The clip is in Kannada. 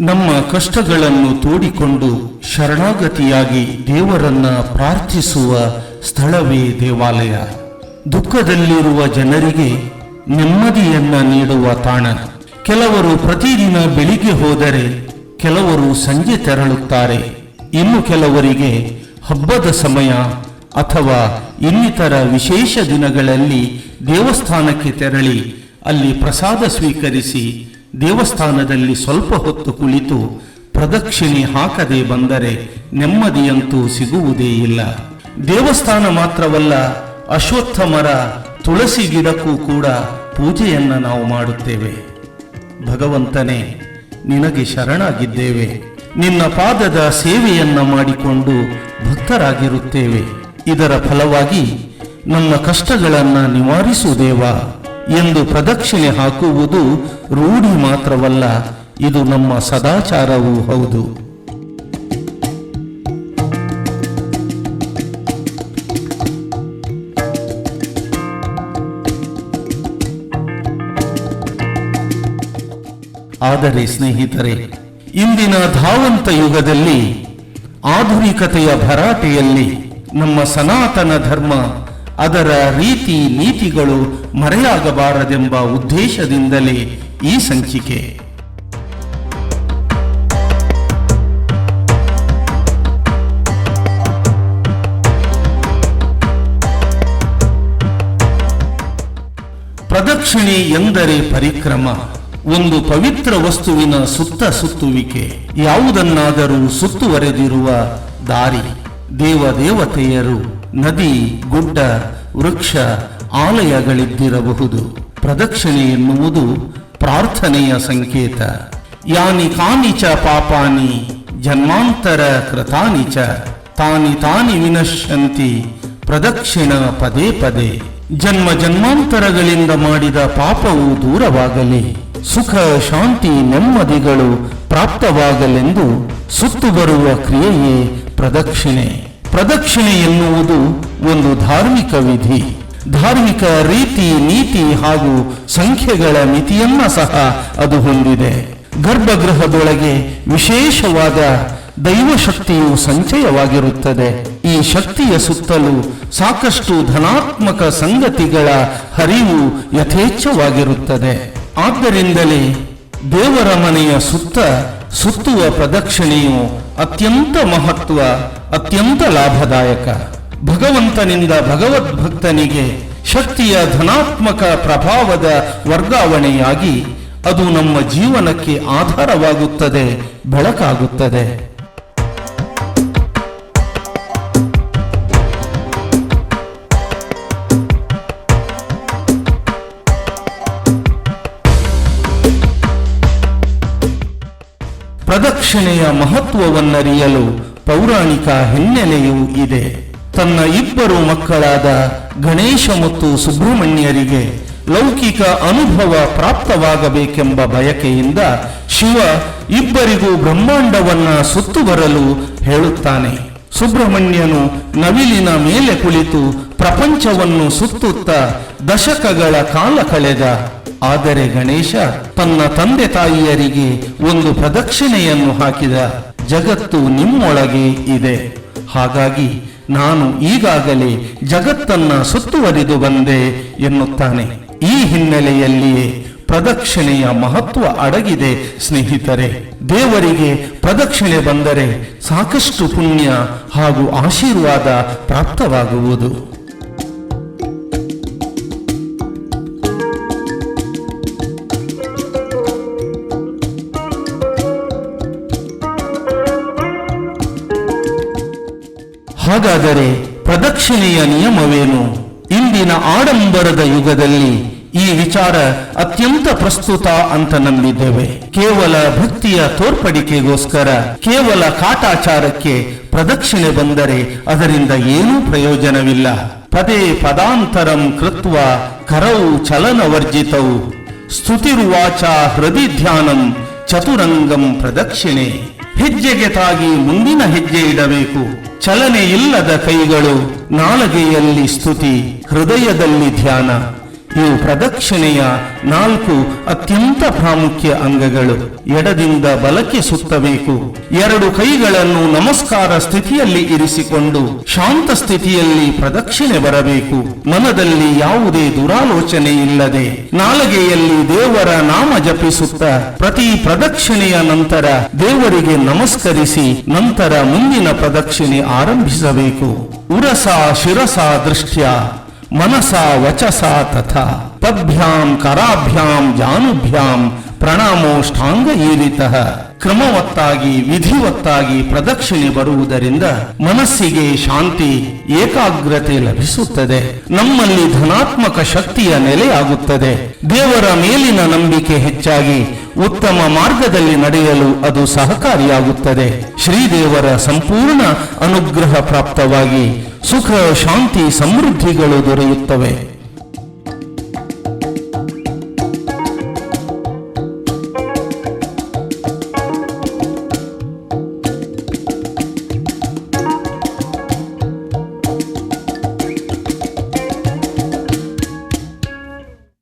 ನಮ್ಮ ಕಷ್ಟಗಳನ್ನು ತೋಡಿಕೊಂಡು ಶರಣಾಗತಿಯಾಗಿ ದೇವರನ್ನ ಪ್ರಾರ್ಥಿಸುವ ಸ್ಥಳವೇ ದೇವಾಲಯ. ದುಃಖದಲ್ಲಿರುವ ಜನರಿಗೆ ನೆಮ್ಮದಿಯನ್ನ ನೀಡುವ ತಾಣ. ಕೆಲವರು ಪ್ರತಿದಿನ ಬೆಳಿಗ್ಗೆ ಹೋದರೆ ಕೆಲವರು ಸಂಜೆ ತೆರಳುತ್ತಾರೆ. ಇನ್ನು ಕೆಲವರಿಗೆ ಹಬ್ಬದ ಸಮಯ ಅಥವಾ ಇನ್ನಿತರ ವಿಶೇಷ ದಿನಗಳಲ್ಲಿ ದೇವಸ್ಥಾನಕ್ಕೆ ತೆರಳಿ ಅಲ್ಲಿ ಪ್ರಸಾದ ಸ್ವೀಕರಿಸಿ ದೇವಸ್ಥಾನದಲ್ಲಿ ಸ್ವಲ್ಪ ಹೊತ್ತು ಕುಳಿತು ಪ್ರದಕ್ಷಿಣೆ ಹಾಕದೆ ಬಂದರೆ ನೆಮ್ಮದಿಯಂತೂ ಸಿಗುವುದೇ ಇಲ್ಲ. ದೇವಸ್ಥಾನ ಮಾತ್ರವಲ್ಲ, ಅಶ್ವತ್ಥ ಮರ, ತುಳಸಿ ಗಿಡಕ್ಕೂ ಕೂಡ ಪೂಜೆಯನ್ನ ನಾವು ಮಾಡುತ್ತೇವೆ. ಭಗವಂತನೇ, ನಿನಗೆ ಶರಣಾಗಿದ್ದೇವೆ, ನಿನ್ನ ಪಾದದ ಸೇವೆಯನ್ನ ಮಾಡಿಕೊಂಡು ಭಕ್ತರಾಗಿರುತ್ತೇವೆ. ಇದರ ಫಲವಾಗಿ ನಮ್ಮ ಕಷ್ಟಗಳನ್ನು ನಿವಾರಿಸು ದೇವ ಎಂದು ಪ್ರದಕ್ಷಿಣೆ ಹಾಕುವುದು ರೂಢಿ ಮಾತ್ರವಲ್ಲ, ಇದು ನಮ್ಮ ಸದಾಚಾರವೂ ಹೌದು. ಆದರೆ ಸ್ನೇಹಿತರೆ, ಇಂದಿನ ಧಾವಂತ ಯುಗದಲ್ಲಿ ಆಧುನಿಕತೆಯ ಭರಾಟೆಯಲ್ಲಿ ನಮ್ಮ ಸನಾತನ ಧರ್ಮ, ಅದರ ರೀತಿ ನೀತಿಗಳು ಮರೆಯಾಗಬಾರದೆಂಬ ಉದ್ದೇಶದಿಂದಲೇ ಈ ಸಂಚಿಕೆ. ಪ್ರದಕ್ಷಿಣೆ ಎಂದರೆ ಪರಿಕ್ರಮ, ಒಂದು ಪವಿತ್ರ ವಸ್ತುವಿನ ಸುತ್ತುವಿಕೆ, ಯಾವುದನ್ನಾದರೂ ಸುತ್ತುವರೆದಿರುವ ದಾರಿ. ದೇವತೆಯರು, ನದಿ, ಗುಡ್ಡ, ವೃಕ್ಷ, ಆಲಯಗಳಿದ್ದಿರಬಹುದು. ಪ್ರದಕ್ಷಿಣೆ ಎನ್ನುವುದು ಪ್ರಾರ್ಥನೆಯ ಸಂಕೇತ. ಯಾನಿ ಕಾನಿ ಚ ಪಾಪಾನಿ ಜನ್ಮಾಂತರ ಕೃತಾನಿ ಚ ತಾನಿ ತಾನಿ ವಿನಶ್ಯಂತಿ ಪ್ರದಕ್ಷಿಣ ಪದೇ ಪದೇ. ಜನ್ಮ ಜನ್ಮಾಂತರಗಳಿಂದ ಮಾಡಿದ ಪಾಪವು ದೂರವಾಗಲಿ, ಸುಖ ಶಾಂತಿ ನೆಮ್ಮದಿಗಳು ಪ್ರಾಪ್ತವಾಗಲೆಂದು ಸುತ್ತು ಬರುವ ಕ್ರಿಯೆಯೇ ಪ್ರದಕ್ಷಿಣೆ. ಪ್ರದಕ್ಷಿಣೆ ಎನ್ನುವುದು ಒಂದು ಧಾರ್ಮಿಕ ವಿಧಿ. ಧಾರ್ಮಿಕ ರೀತಿ ನೀತಿ ಹಾಗೂ ಸಂಖ್ಯೆಗಳ ಮಿತಿಯನ್ನ ಸಹ ಅದು ಹೊಂದಿದೆ. ಗರ್ಭಗೃಹದೊಳಗೆ ವಿಶೇಷವಾದ ದೈವಶಕ್ತಿಯು ಸಂಚಯವಾಗಿರುತ್ತದೆ. ಈ ಶಕ್ತಿಯ ಸುತ್ತಲೂ ಸಾಕಷ್ಟು ಧನಾತ್ಮಕ ಸಂಗತಿಗಳ ಹರಿವು ಯಥೇಚ್ಛವಾಗಿರುತ್ತದೆ. ಆದ್ದರಿಂದಲೇ ದೇವರ ಮನೆಯ ಸುತ್ತುವ ಪ್ರದಕ್ಷಿಣೆಯು ಅತ್ಯಂತ ಮಹತ್ವ, ಅತ್ಯಂತ ಲಾಭದಾಯಕ. ಭಗವಂತನಿಂದ ಭಗವದ್ಭಕ್ತನಿಗೆ ಶಕ್ತಿಯ ಧನಾತ್ಮಕ ಪ್ರಭಾವದ ವರ್ಗಾವಣೆಯಾಗಿ ಅದು ನಮ್ಮ ಜೀವನಕ್ಕೆ ಆಧಾರವಾಗುತ್ತದೆ, ಬೆಳಕಾಗುತ್ತದೆ. ಪ್ರದಕ್ಷಿಣೆಯ ಮಹತ್ವವನ್ನರಿಯಲು ಪೌರಾಣಿಕ ಹಿನ್ನೆಲೆಯೂ ಇದೆ. ತನ್ನ ಇಬ್ಬರು ಮಕ್ಕಳಾದ ಗಣೇಶ ಮತ್ತು ಸುಬ್ರಹ್ಮಣ್ಯರಿಗೆ ಲೌಕಿಕ ಅನುಭವ ಪ್ರಾಪ್ತವಾಗಬೇಕೆಂಬ ಬಯಕೆಯಿಂದ ಶಿವ ಇಬ್ಬರಿಗೂ ಬ್ರಹ್ಮಾಂಡವನ್ನ ಸುತ್ತು ಬರಲು ಹೇಳುತ್ತಾನೆ. ಸುಬ್ರಹ್ಮಣ್ಯನು ನವಿಲಿನ ಮೇಲೆ ಕುಳಿತು ಪ್ರಪಂಚವನ್ನು ಸುತ್ತುತ್ತಾ ದಶಕಗಳ ಕಾಲ ಕಳೆದ. ಆದರೆ ಗಣೇಶ ತನ್ನ ತಂದೆ ತಾಯಿಯರಿಗೆ ಒಂದು ಪ್ರದಕ್ಷಿಣೆಯನ್ನು ಹಾಕಿದ. ಜಗತ್ತು ನಿಮ್ಮೊಳಗೆ ಇದೆ, ಹಾಗಾಗಿ ನಾನು ಈಗಾಗಲೇ ಜಗತ್ತನ್ನ ಸುತ್ತುವರಿದು ಬಂದೆ ಎನ್ನುತ್ತಾನೆ. ಈ ಹಿನ್ನೆಲೆಯಲ್ಲಿಯೇ ಪ್ರದಕ್ಷಿಣೆಯ ಮಹತ್ವ ಅಡಗಿದೆ ಸ್ನೇಹಿತರೆ. ದೇವರಿಗೆ ಪ್ರದಕ್ಷಿಣೆ ಬಂದರೆ ಸಾಕಷ್ಟು ಪುಣ್ಯ ಹಾಗೂ ಆಶೀರ್ವಾದ ಪ್ರಾಪ್ತವಾಗುವುದು. ಹಾಗಾದರೆ ಪ್ರದಕ್ಷಿಣೆಯ ನಿಯಮವೇನು? ಇಂದಿನ ಆಡಂಬರದ ಯುಗದಲ್ಲಿ ಈ ವಿಚಾರ ಅತ್ಯಂತ ಪ್ರಸ್ತುತ ಅಂತ ನಂಬಿದ್ದೇವೆ. ಕೇವಲ ಭಕ್ತಿಯ ತೋರ್ಪಡಿಕೆಗೋಸ್ಕರ, ಕೇವಲ ಕಾಟಾಚಾರಕ್ಕೆ ಪ್ರದಕ್ಷಿಣೆ ಬಂದರೆ ಅದರಿಂದ ಏನೂ ಪ್ರಯೋಜನವಿಲ್ಲ. ಪದೇ ಪದಾಂತರಂ ಕೃತ್ವ ಕರೌ ಚಲನವರ್ಜಿತೌ ಸ್ತುತಿರುವಾಚ ಹೃದಯ ಧ್ಯಾನಂ ಚತುರಂಗಂ ಪ್ರದಕ್ಷಿಣೆ. ಹೆಜ್ಜೆಗೆ ತಾಗಿ ಮುಂದಿನ ಹೆಜ್ಜೆ ಇಡಬೇಕು. ಚಲನೆ ಇಲ್ಲದ ಕೈಗಳು, ನಾಲಗೆಯಲ್ಲಿ ಸ್ತುತಿ, ಹೃದಯದಲ್ಲಿ ಧ್ಯಾನ. ಇವು ಪ್ರದಕ್ಷಿಣೆಯ 4 ಅತ್ಯಂತ ಪ್ರಾಮುಖ್ಯ ಅಂಗಗಳು. ಎಡದಿಂದ ಬಲಕ್ಕೆ ಸುತ್ತಬೇಕು. 2 ಕೈಗಳನ್ನು ನಮಸ್ಕಾರ ಸ್ಥಿತಿಯಲ್ಲಿ ಇರಿಸಿಕೊಂಡು ಶಾಂತ ಸ್ಥಿತಿಯಲ್ಲಿ ಪ್ರದಕ್ಷಿಣೆ ಬರಬೇಕು. ಮನದಲ್ಲಿ ಯಾವುದೇ ದುರಾಲೋಚನೆ ಇಲ್ಲದೆ ನಾಲಿಗೆಯಲ್ಲಿ ದೇವರ ನಾಮ ಜಪಿಸುತ್ತಾ ಪ್ರತಿ ಪ್ರದಕ್ಷಿಣೆಯ ನಂತರ ದೇವರಿಗೆ ನಮಸ್ಕರಿಸಿ ನಂತರ ಮುಂದಿನ ಪ್ರದಕ್ಷಿಣೆ ಆರಂಭಿಸಬೇಕು. ಉರಸ ಶಿರಸ ದೃಷ್ಟ್ಯ ಮನಸ ವಚಸ ತಥಾ ಪದ್ಭ್ಯಾಂ ಕರಾಭ್ಯಾಂ ಜಾನುಭ್ಯಾಂ ಪ್ರಣಾಮೋಷ್ಟಾಂಗ ಏರಿತಃ. ಕ್ರಮವತ್ತಾಗಿ ವಿಧಿವತ್ತಾಗಿ ಪ್ರದಕ್ಷಿಣೆ ಬರುವುದರಿಂದ ಮನಸ್ಸಿಗೆ ಶಾಂತಿ ಏಕಾಗ್ರತೆ ಲಭಿಸುತ್ತದೆ. ನಮ್ಮಲ್ಲಿ ಧನಾತ್ಮಕ ಶಕ್ತಿಯ ನೆಲೆಯಾಗುತ್ತದೆ. ದೇವರ ಮೇಲಿನ ನಂಬಿಕೆ ಹೆಚ್ಚಾಗಿ ಉತ್ತಮ ಮಾರ್ಗದಲ್ಲಿ ನಡೆಯಲು ಅದು ಸಹಕಾರಿಯಾಗುತ್ತದೆ. ಶ್ರೀದೇವರ ಸಂಪೂರ್ಣ ಅನುಗ್ರಹ ಪ್ರಾಪ್ತವಾಗಿ ಸುಖ ಶಾಂತಿ ಸಮೃದ್ಧಿಗಳು ದೊರೆಯುತ್ತವೆ.